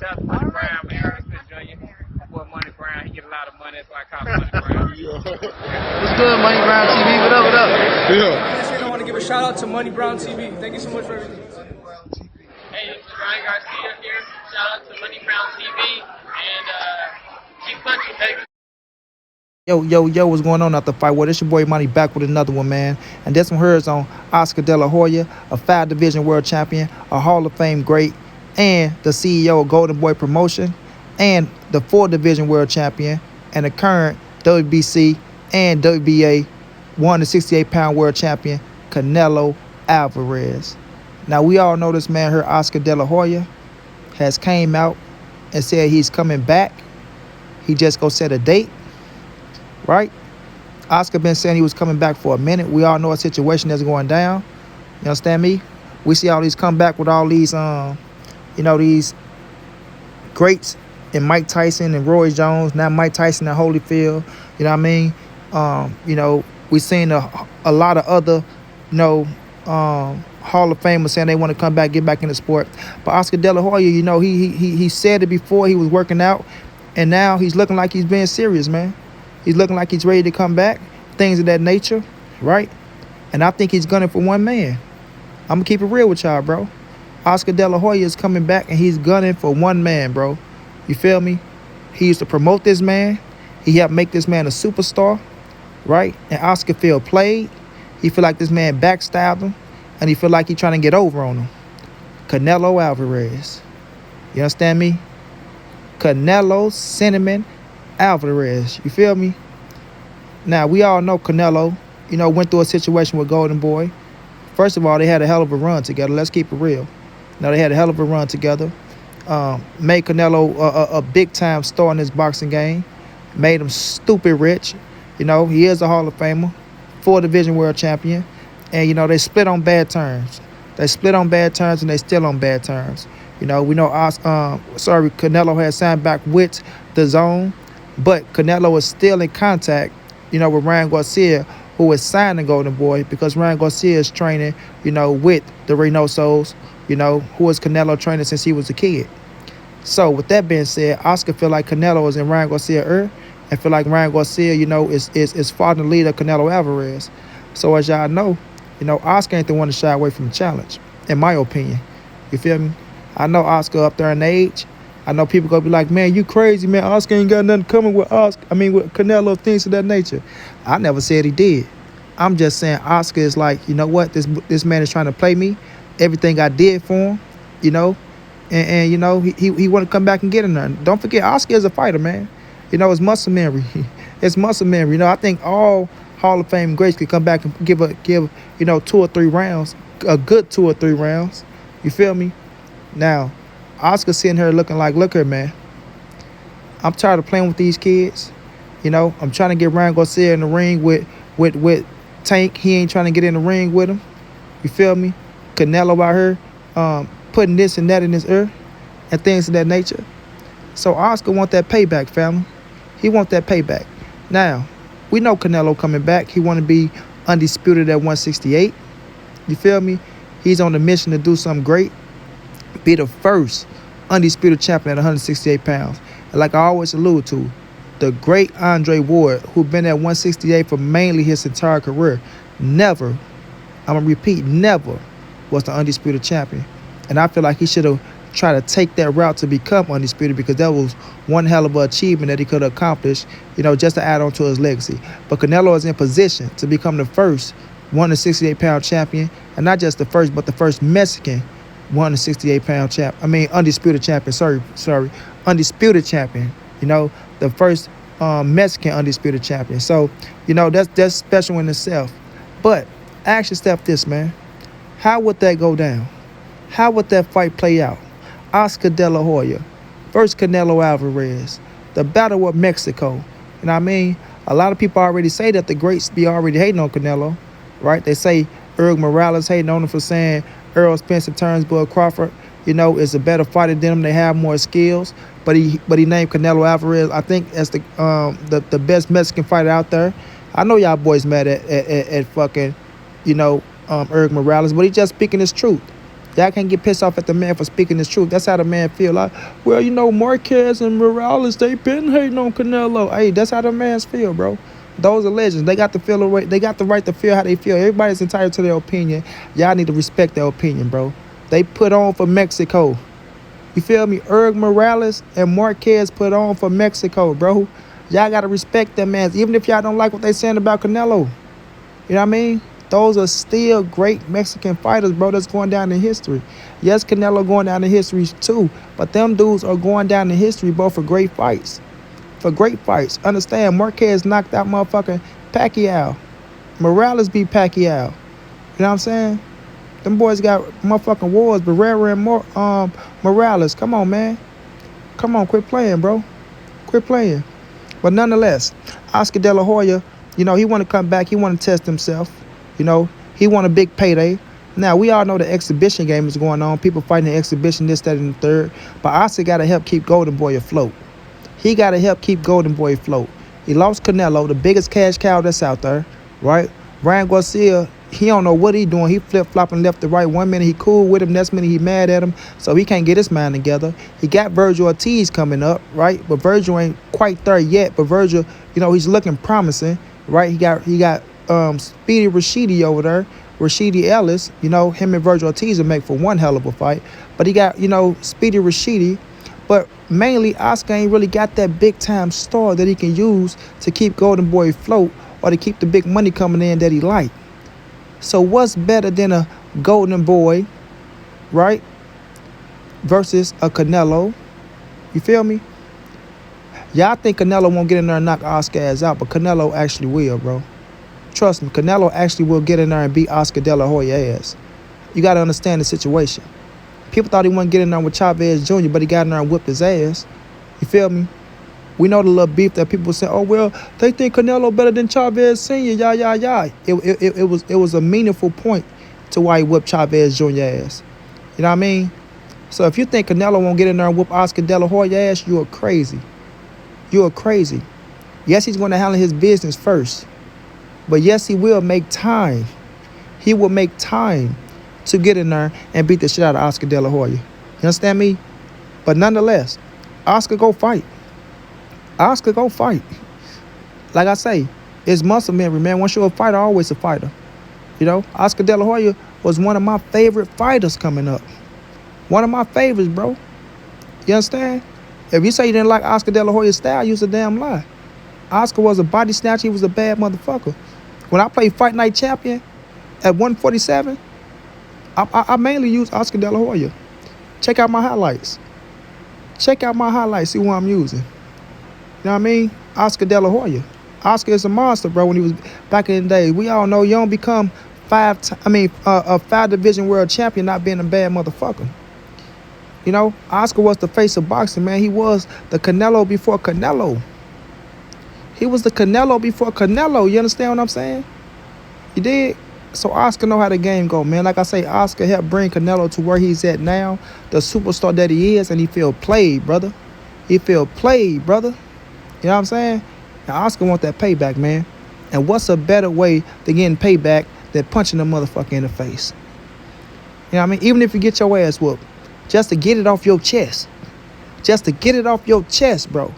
Shout out to Money Brown, man. Respect Junior. My boy Money Brown, he get a lot of money, that's why I call him Money Brown. What's good, Money Brown TV? What up, what up? I want to give a shout out to Money Brown TV. Thank you so much for everything. Hey, this is Ryan Garcia here. Shout out to Money Brown TV. And keep punching, baby. Yo, what's going on out the fight? Well, it's your boy Money back with another one, man. And this one here is on Oscar De La Hoya, a 5-division world champion, a Hall of Fame great, and the CEO of Goldenboy Promotion, and the 4-division world champion, and the current WBC and WBA 168-pound world champion, Canelo Alvarez. Now, we all know this man here, Oscar De La Hoya, has came out and said he's coming back. He just go set a date. Right? Oscar been saying he was coming back for a minute. We all know a situation that's going down. You understand me? We see all these come back with all these, these greats and Mike Tyson and Roy Jones. Now Mike Tyson and Holyfield. You know what I mean? We seen a lot of other, Hall of Famers saying they want to come back, get back in the sport. But Oscar De La Hoya, he said it before he was working out, and now he's looking like he's being serious, man. He's looking like he's ready to come back, things of that nature, right? And I think he's gunning for one man. I'm going to keep it real with y'all, bro. Oscar De La Hoya is coming back, and he's gunning for one man, bro. You feel me? He used to promote this man. He helped make this man a superstar, right? And Oscar feel played. He feel like this man backstabbed him, and he feel like he trying to get over on him. Canelo Alvarez. You understand me? Canelo Cinnamon Alvarez, you feel me? Now, we all know Canelo, went through a situation with Goldenboy. First of all, they had a hell of a run together. Let's keep it real. Now, they had a hell of a run together. Made Canelo a big-time star in his boxing game. Made him stupid rich. He is a Hall of Famer. 4-division world champion. And, they split on bad terms. They split on bad terms, and they still on bad terms. We know Canelo had signed back with the Zone. But Canelo is still in contact, with Ryan Garcia, who is signing Goldenboy, because Ryan Garcia is training, with the Reynosos, who is Canelo training since he was a kid. So with that being said, Oscar feel like Canelo is in Ryan Garcia and feel like Ryan Garcia, is following the lead of Canelo Alvarez. So as y'all know, Oscar ain't the one to shy away from the challenge, in my opinion. You feel me? I know Oscar up there in age. I know people gonna be like, man, you crazy, man. Oscar ain't got nothing coming with with Canelo, things of that nature. I never said he did. I'm just saying Oscar is like, you know what? This man is trying to play me. Everything I did for him, and he want to come back and get in there. Don't forget, Oscar is a fighter, man. It's muscle memory. It's muscle memory. I think all Hall of Fame greats could come back and give 2 or 3 rounds, a good 2 or 3 rounds. You feel me? Now, Oscar sitting here looking like, look here, man. I'm tired of playing with these kids. I'm trying to get Ryan Garcia in the ring with Tank. He ain't trying to get in the ring with him. You feel me? Canelo out here putting this and that in his ear and things of that nature. So Oscar want that payback, family. He want that payback. Now, we know Canelo coming back. He want to be undisputed at 168. You feel me? He's on a mission to do something great. Be the first undisputed champion at 168 pounds. And like I always allude to, the great Andre Ward, who been at 168 for mainly his entire career, never, I'm going to repeat, never was the undisputed champion. And I feel like he should have tried to take that route to become undisputed, because that was one hell of an achievement that he could have accomplished, just to add on to his legacy. But Canelo is in position to become the first 168-pound champion, and not just the first, but the first Mexican 168-pound undisputed champion. Sorry, undisputed champion. The first Mexican undisputed champion. So, that's special in itself. But ask yourself this, man: how would that go down? How would that fight play out? Oscar De La Hoya versus Canelo Alvarez, the Battle of Mexico. A lot of people already say that the greats be already hating on Canelo, right? They say Earl Morales hating on him for saying Errol Spencer Turnbull Crawford, is a better fighter than him. They have more skills, but he named Canelo Alvarez, I think, as the best Mexican fighter out there. I know y'all boys mad at fucking, Earl Morales, but he just speaking his truth. Y'all can't get pissed off at the man for speaking his truth. That's how the man feel. Like, well, you know, Marquez and Morales, they been hating on Canelo. Hey, that's how the mans feel, bro. Those are legends. They got to feel the way. They got the right to feel how they feel. Everybody's entitled to their opinion. Y'all need to respect their opinion, bro. They put on for Mexico. You feel me? Morales and Marquez put on for Mexico, bro. Y'all got to respect them, man. Even if y'all don't like what they saying about Canelo. You know what I mean? Those are still great Mexican fighters, bro, that's going down in history. Yes, Canelo going down in history too, but them dudes are going down in history, bro, for great fights. For great fights. Understand, Marquez knocked out motherfucking Pacquiao. Morales beat Pacquiao. You know what I'm saying? Them boys got motherfucking wars, Barrera and Morales. Come on, man. Come on, quit playing, bro. Quit playing. But nonetheless, Oscar De La Hoya, you know, he want to come back. He want to test himself. You know, he want a big payday. Now, we all know the exhibition game is going on. People fighting the exhibition, this, that, and the third. But Oscar got to help keep Goldenboy afloat. He got to help keep Goldenboy afloat. He lost Canelo, the biggest cash cow that's out there, right? Ryan Garcia, he don't know what he doing. He flip-flopping left to right. 1 minute he cool with him, next minute he mad at him. So he can't get his mind together. He got Virgil Ortiz coming up, right? But Virgil ain't quite there yet. But Virgil, you know, he's looking promising, right? He got Speedy Rashidi over there. Rashidi Ellis, you know, him and Virgil Ortiz will make for one hell of a fight. But he got, you know, Speedy Rashidi. But mainly, Oscar ain't really got that big-time star that he can use to keep Goldenboy afloat or to keep the big money coming in that he like. So what's better than a Goldenboy, right, versus a Canelo? You feel me? Y'all think Canelo won't get in there and knock Oscar ass out, but Canelo actually will, bro. Trust me, Canelo actually will get in there and beat Oscar De La Hoya ass. You got to understand the situation. People thought he wouldn't get in there with Chavez Jr., but he got in there and whipped his ass. You feel me? We know the little beef that people say, oh, well, they think Canelo better than Chavez Sr., It was a meaningful point to why he whipped Chavez Jr. ass. You know what I mean? So if you think Canelo won't get in there and whip Oscar De La Hoya ass, you are crazy. You are crazy. Yes, he's going to handle his business first. But yes, he will make time. He will make time to get in there and beat the shit out of Oscar De La Hoya. You understand me? But nonetheless, Oscar go fight. Oscar go fight. Like I say, it's muscle memory, man. Once you're a fighter, always a fighter. You know, Oscar De La Hoya was one of my favorite fighters coming up. One of my favorites, bro. You understand? If you say you didn't like Oscar De La Hoya's style, you's a damn lie. Oscar was a body snatcher. He was a bad motherfucker. When I played Fight Night Champion at 147, I mainly use Oscar De La Hoya. Check out my highlights. Check out my highlights. See what I'm using. You know what I mean? Oscar De La Hoya. Oscar is a monster, bro. When he was back in the day, we all know you don't become a 5-division world champion not being a bad motherfucker. You know, Oscar was the face of boxing, man. He was the Canelo before Canelo. He was the Canelo before Canelo. You understand what I'm saying? You did? So Oscar know how the game go, man. Like I say, Oscar helped bring Canelo to where he's at now, the superstar that he is, and he feel played, brother. He feel played, brother. You know what I'm saying? Now, Oscar want that payback, man. And what's a better way to getting payback than punching a motherfucker in the face? You know what I mean? Even if you get your ass whooped, just to get it off your chest. Just to get it off your chest, bro.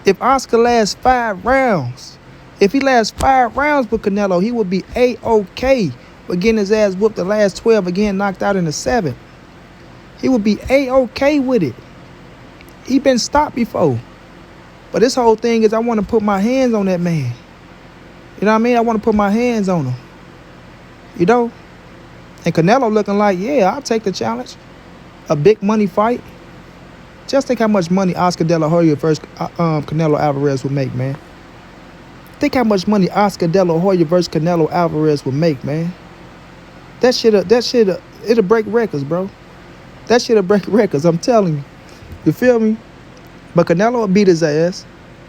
If Oscar lasts 5 rounds, if he lasts 5 rounds with Canelo, he would be A-OK. But getting his ass whooped the last 12, again knocked out in the 7th. He would be A-OK with it. He been stopped before. But this whole thing is I want to put my hands on that man. You know what I mean? I want to put my hands on him. You know? And Canelo looking like, yeah, I'll take the challenge. A big money fight. Just think how much money Oscar De La Hoya versus Canelo Alvarez would make, man. Think how much money Oscar De La Hoya versus Canelo Alvarez would make, man. That shit'll break records, bro. That shit'll break records, I'm telling you. You feel me? But Canelo will beat his ass.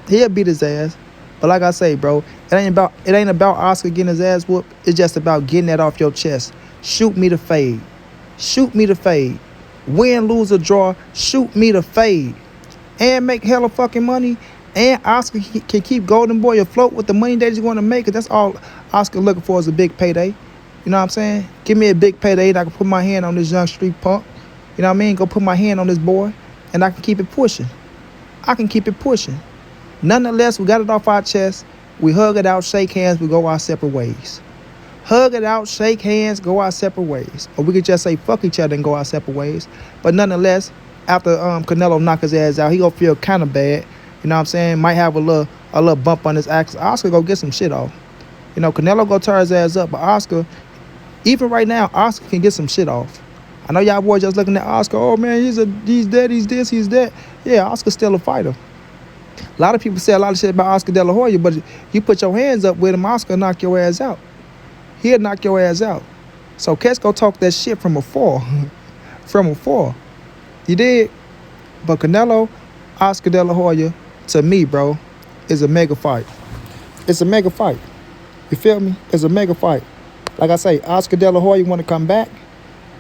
He'll beat his ass. But like I say, bro, it ain't about Oscar getting his ass whooped. It's just about getting that off your chest. Shoot me to fade. Shoot me to fade. Win, lose, or draw, shoot me to fade. And make hella fucking money. And Oscar can keep Goldenboy afloat with the money that he's going to make. Because that's all Oscar looking for is a big payday. You know what I'm saying? Give me a big payday and I can put my hand on this young street punk. You know what I mean? Go put my hand on this boy and I can keep it pushing. I can keep it pushing. Nonetheless, we got it off our chest. We hug it out, shake hands, we go our separate ways. Hug it out, shake hands, go our separate ways. Or we could just say fuck each other and go our separate ways. But nonetheless, after Canelo knock his ass out, he gonna feel kind of bad. You know what I'm saying? Might have a little bump on his axe. Oscar go get some shit off. You know, Canelo go tear his ass up, but Oscar, even right now, Oscar can get some shit off. I know y'all boys just looking at Oscar, oh man, he's dead, he's this, he's that. Yeah, Oscar's still a fighter. A lot of people say a lot of shit about Oscar De La Hoya, but you put your hands up with him, Oscar knock your ass out. He'll knock your ass out. So cats go talk that shit from afar. From afar. You did? But Canelo, Oscar De La Hoya, to me, bro, is a mega fight. It's a mega fight. You feel me? It's a mega fight. Like I say, Oscar De La Hoya want to come back.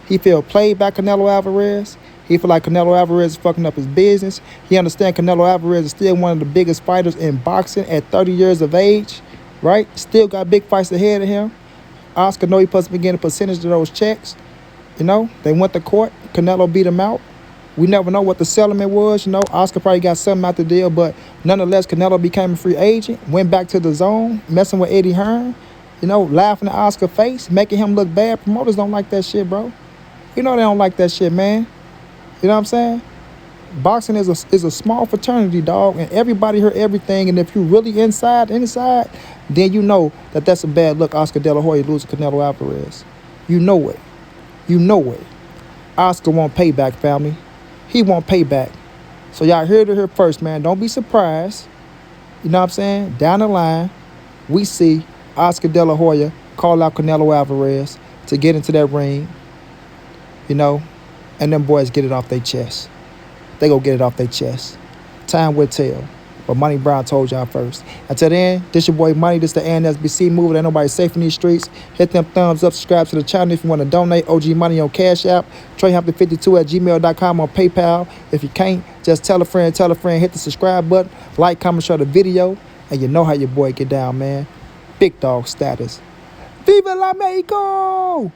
He feel played by Canelo Alvarez. He feel like Canelo Alvarez is fucking up his business. He understand Canelo Alvarez is still one of the biggest fighters in boxing at 30 years of age, right? Still got big fights ahead of him. Oscar know he supposed to be getting a percentage of those checks. You know, they went to court. Canelo beat him out. We never know what the settlement was. You know, Oscar probably got something out the deal, but nonetheless, Canelo became a free agent, went back to the zone, messing with Eddie Hearn, you know, laughing at Oscar's face, making him look bad. Promoters don't like that shit, bro. You know they don't like that shit, man. You know what I'm saying? Boxing is a small fraternity, dog, and everybody heard everything. And if you really inside, then you know that that's a bad look. Oscar De La Hoya losing Canelo Alvarez. You know it. You know it. Oscar want payback, family. He want payback. So y'all heard it here first, man. Don't be surprised. You know what I'm saying? Down the line, we see Oscar De La Hoya call out Canelo Alvarez to get into that ring. You know, and them boys get it off their chest. They go get it off their chest. Time will tell. But Money Brown told y'all first. Until then, this your boy Money. This the NSBC movie. Ain't nobody safe in these streets. Hit them thumbs up. Subscribe to the channel if you want to donate. OG Money on Cash App. TreyHumphrey52@gmail.com on PayPal. If you can't, just tell a friend. Hit the subscribe button. Like, comment, share the video. And you know how your boy get down, man. Big dog status. Viva la Mexico!